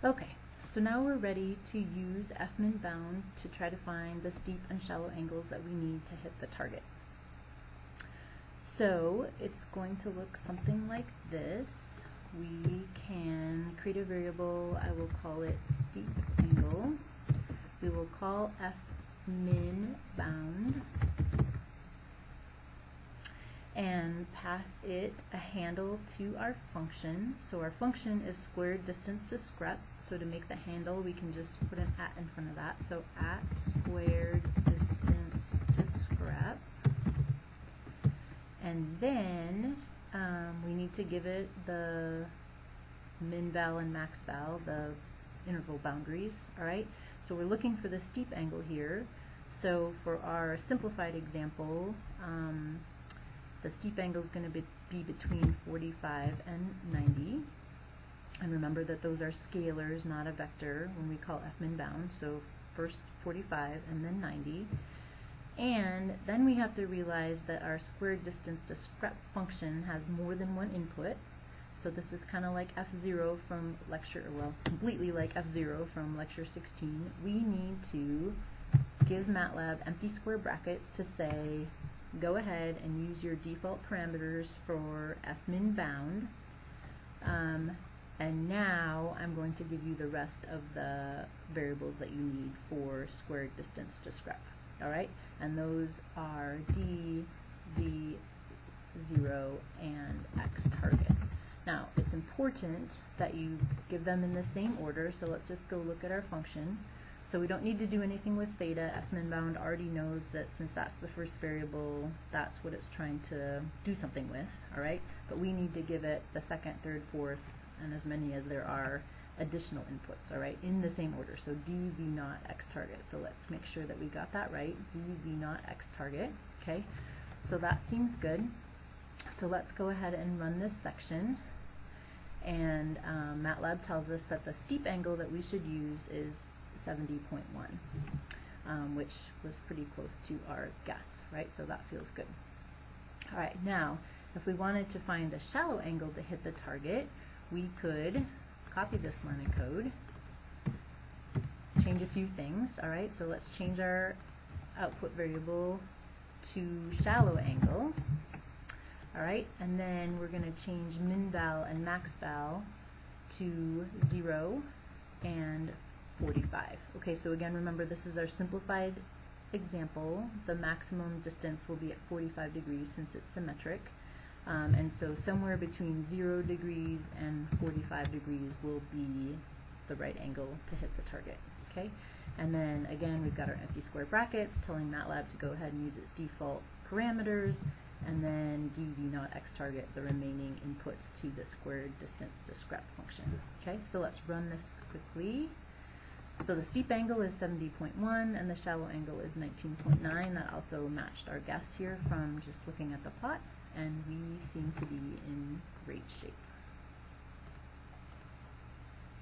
Okay, so now we're ready to use fminbnd to try to find the steep and shallow angles that we need to hit the target. So it's going to look something like this. We can create a variable. I will call it steep angle. We will call fminbnd and pass it a handle to our function. So our function is squared distance to screp. So to make the handle, we can just put an at in front of that. So at squared distance to screp. And then we need to give it the min-val and max-val, the interval boundaries. All right. So we're looking for the steep angle here. So for our simplified example, the steep angle is going to be between 45 and 90. And remember that those are scalars, not a vector, when we call fminbnd. So first 45 and then 90. And then we have to realize that our squared distance to screp function has more than one input. So this is kind of like F0 from lecture, well, completely like F0 from lecture 16. We need to give MATLAB empty square brackets to say, go ahead and use your default parameters for fminbnd. And now I'm going to give you the rest of the variables that you need for squared distance to screp. Alright? And those are d, v, 0, and x target. Now, it's important that you give them in the same order, so let's just go look at our function. So we don't need to do anything with theta. fminbnd already knows that since that's the first variable, that's what it's trying to do something with, alright? But we need to give it the second, third, fourth, and as many as there are additional inputs, alright, in the same order. So d, v naught, x target. So let's make sure that we got that right. D, v naught, x target, okay? So that seems good. So let's go ahead and run this section. And MATLAB tells us that the steep angle that we should use is 70.1, which was pretty close to our guess, right? So that feels good. All right, now, if we wanted to find the shallow angle to hit the target, we could copy this line of code, change a few things, all right? So let's change our output variable to shallow angle. All right, and then we're going to change min-val and max-val to 0 and 45. Okay, so again, remember this is our simplified example. The maximum distance will be at 45 degrees since it's symmetric. And so somewhere between 0 degrees and 45 degrees will be the right angle to hit the target. Okay, and then again, we've got our empty square brackets telling MATLAB to go ahead and use its default parameters. And then d, v naught, x target, the remaining inputs to the squared distance to screp function. Okay, so let's run this quickly. So the steep angle is 70.1 and the shallow angle is 19.9. That also matched our guess here from just looking at the plot, and we seem to be in great shape.